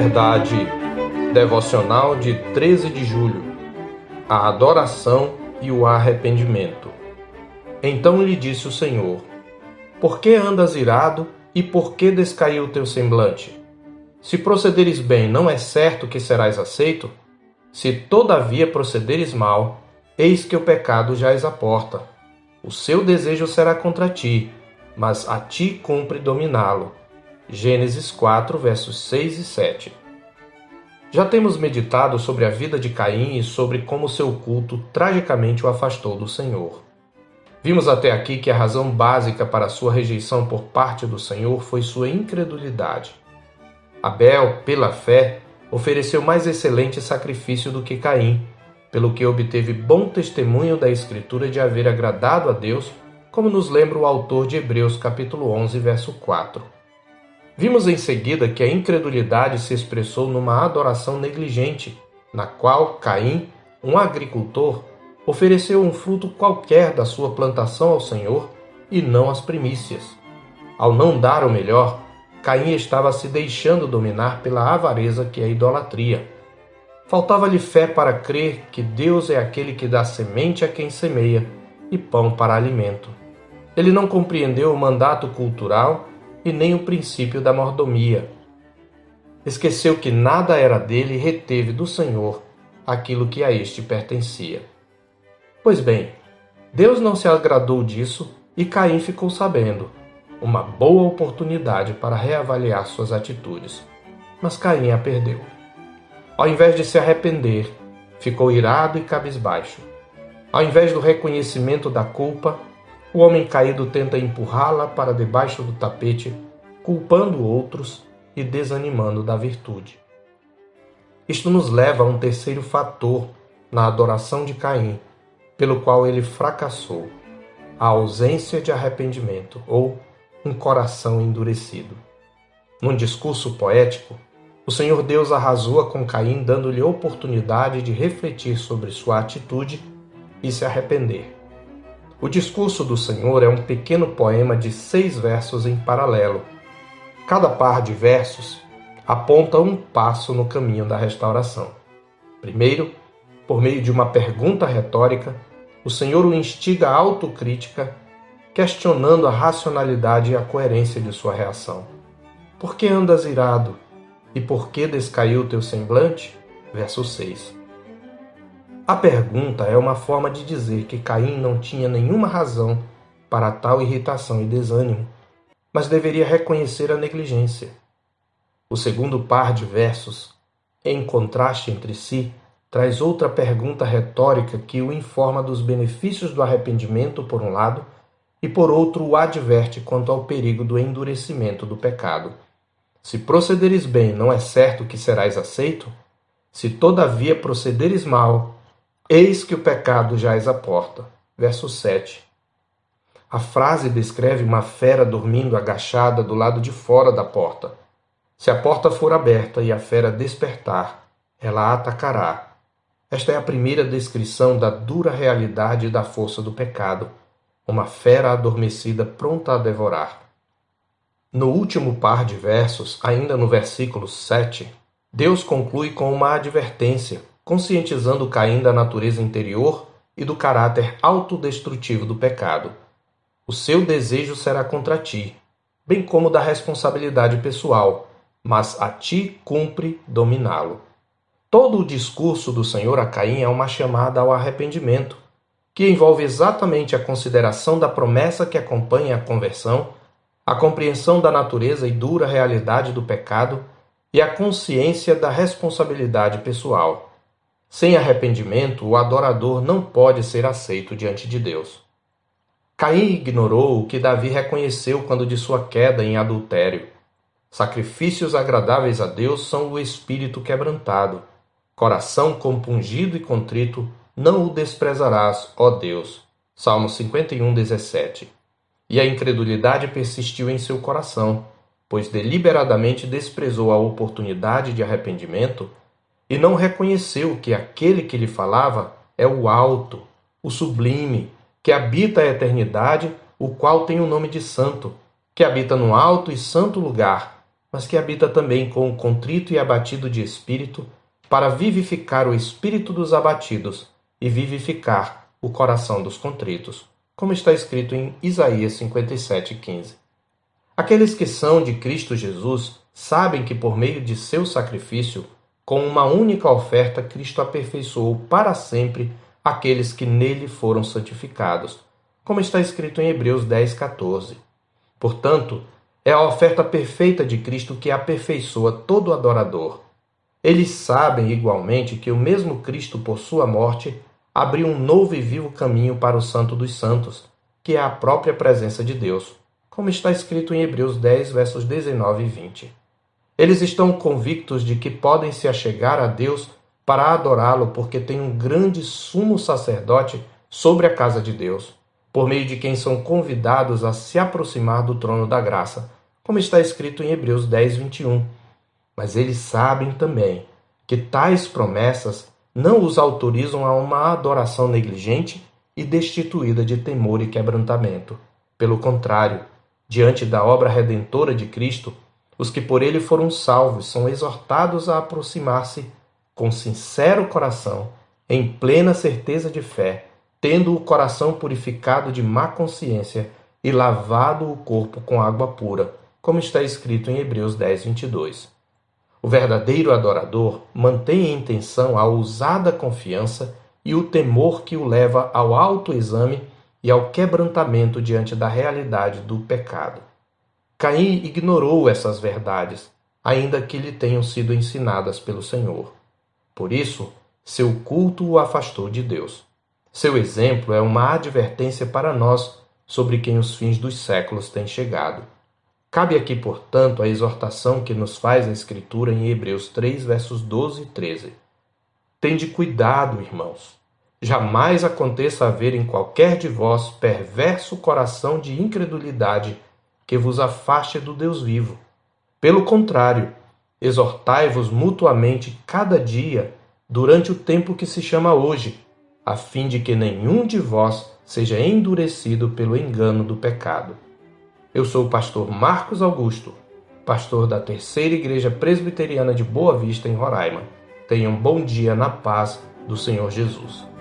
Verdade devocional de 13 de julho. A adoração e o arrependimento. Então lhe disse o Senhor: Por que andas irado e por que descaiu o teu semblante? Se procederes bem, não é certo que serás aceito? Se todavia procederes mal, eis que o pecado jaz à porta. O seu desejo será contra ti, mas a ti cumpre dominá-lo. Gênesis 4, versos 6 e 7. Já temos meditado sobre a vida de Caim e sobre como seu culto tragicamente o afastou do Senhor. Vimos até aqui que a razão básica para sua rejeição por parte do Senhor foi sua incredulidade. Abel, pela fé, ofereceu mais excelente sacrifício do que Caim, pelo que obteve bom testemunho da Escritura de haver agradado a Deus, como nos lembra o autor de Hebreus capítulo 11, verso 4. Vimos em seguida que a incredulidade se expressou numa adoração negligente, na qual Caim, um agricultor, ofereceu um fruto qualquer da sua plantação ao Senhor e não as primícias. Ao não dar o melhor, Caim estava se deixando dominar pela avareza que é a idolatria. Faltava-lhe fé para crer que Deus é aquele que dá semente a quem semeia e pão para alimento. Ele não compreendeu o mandato cultural e nem o princípio da mordomia. Esqueceu que nada era dele e reteve do Senhor aquilo que a este pertencia. Pois bem, Deus não se agradou disso e Caim ficou sabendo. Uma boa oportunidade para reavaliar suas atitudes. Mas Caim a perdeu. Ao invés de se arrepender, ficou irado e cabisbaixo. Ao invés do reconhecimento da culpa, o homem caído tenta empurrá-la para debaixo do tapete, culpando outros e desanimando da virtude. Isto nos leva a um terceiro fator na adoração de Caim, pelo qual ele fracassou: a ausência de arrependimento, ou um coração endurecido. Num discurso poético, o Senhor Deus arrasou com Caim, dando-lhe oportunidade de refletir sobre sua atitude e se arrepender. O discurso do Senhor é um pequeno poema de 6 versos em paralelo. Cada par de versos aponta um passo no caminho da restauração. Primeiro, por meio de uma pergunta retórica, o Senhor o instiga à autocrítica, questionando a racionalidade e a coerência de sua reação. Por que andas irado? E por que descaiu o teu semblante? Verso 6. A pergunta é uma forma de dizer que Caim não tinha nenhuma razão para tal irritação e desânimo, mas deveria reconhecer a negligência. O segundo par de versos, em contraste entre si, traz outra pergunta retórica que o informa dos benefícios do arrependimento por um lado e por outro o adverte quanto ao perigo do endurecimento do pecado. Se procederes bem, não é certo que serás aceito? Se todavia procederes mal, eis que o pecado jaz à porta. Verso 7. A frase descreve uma fera dormindo agachada do lado de fora da porta. Se a porta for aberta e a fera despertar, ela a atacará. Esta é a primeira descrição da dura realidade e da força do pecado. Uma fera adormecida pronta a devorar. No último par de versos, ainda no versículo 7, Deus conclui com uma advertência, conscientizando Caim da natureza interior e do caráter autodestrutivo do pecado. O seu desejo será contra ti, bem como da responsabilidade pessoal, mas a ti cumpre dominá-lo. Todo o discurso do Senhor a Caim é uma chamada ao arrependimento, que envolve exatamente a consideração da promessa que acompanha a conversão, a compreensão da natureza e dura realidade do pecado e a consciência da responsabilidade pessoal. Sem arrependimento, o adorador não pode ser aceito diante de Deus. Caim ignorou o que Davi reconheceu quando de sua queda em adultério. Sacrifícios agradáveis a Deus são o espírito quebrantado. Coração compungido e contrito, não o desprezarás, ó Deus. Salmo 51, 17. E a incredulidade persistiu em seu coração, pois deliberadamente desprezou a oportunidade de arrependimento e não reconheceu que aquele que lhe falava é o alto, o sublime, que habita a eternidade, o qual tem o nome de santo, que habita no alto e santo lugar, mas que habita também com o contrito e abatido de espírito, para vivificar o espírito dos abatidos e vivificar o coração dos contritos, como está escrito em Isaías 57:15. Aqueles que são de Cristo Jesus sabem que por meio de seu sacrifício, com uma única oferta, Cristo aperfeiçoou para sempre aqueles que nele foram santificados, como está escrito em Hebreus 10:14. Portanto, é a oferta perfeita de Cristo que aperfeiçoa todo adorador. Eles sabem igualmente que o mesmo Cristo, por sua morte, abriu um novo e vivo caminho para o Santo dos Santos, que é a própria presença de Deus, como está escrito em Hebreus 10, versos 19 e 20. Eles estão convictos de que podem se achegar a Deus para adorá-lo, porque tem um grande sumo sacerdote sobre a casa de Deus, por meio de quem são convidados a se aproximar do trono da graça, como está escrito em Hebreus 10, 21. Mas eles sabem também que tais promessas não os autorizam a uma adoração negligente e destituída de temor e quebrantamento. Pelo contrário, diante da obra redentora de Cristo, os que por ele foram salvos são exortados a aproximar-se com sincero coração, em plena certeza de fé, tendo o coração purificado de má consciência e lavado o corpo com água pura, como está escrito em Hebreus 10, 22. O verdadeiro adorador mantém em intenção a ousada confiança e o temor que o leva ao autoexame e ao quebrantamento diante da realidade do pecado. Caim ignorou essas verdades, ainda que lhe tenham sido ensinadas pelo Senhor. Por isso, seu culto o afastou de Deus. Seu exemplo é uma advertência para nós sobre quem os fins dos séculos têm chegado. Cabe aqui, portanto, a exortação que nos faz a Escritura em Hebreus 3, versos 12 e 13. Tende cuidado, irmãos. Jamais aconteça haver em qualquer de vós perverso coração de incredulidade que vos afaste do Deus vivo. Pelo contrário, exortai-vos mutuamente cada dia durante o tempo que se chama hoje, a fim de que nenhum de vós seja endurecido pelo engano do pecado. Eu sou o pastor Marcos Augusto, pastor da Terceira Igreja Presbiteriana de Boa Vista, em Roraima. Tenha um bom dia na paz do Senhor Jesus.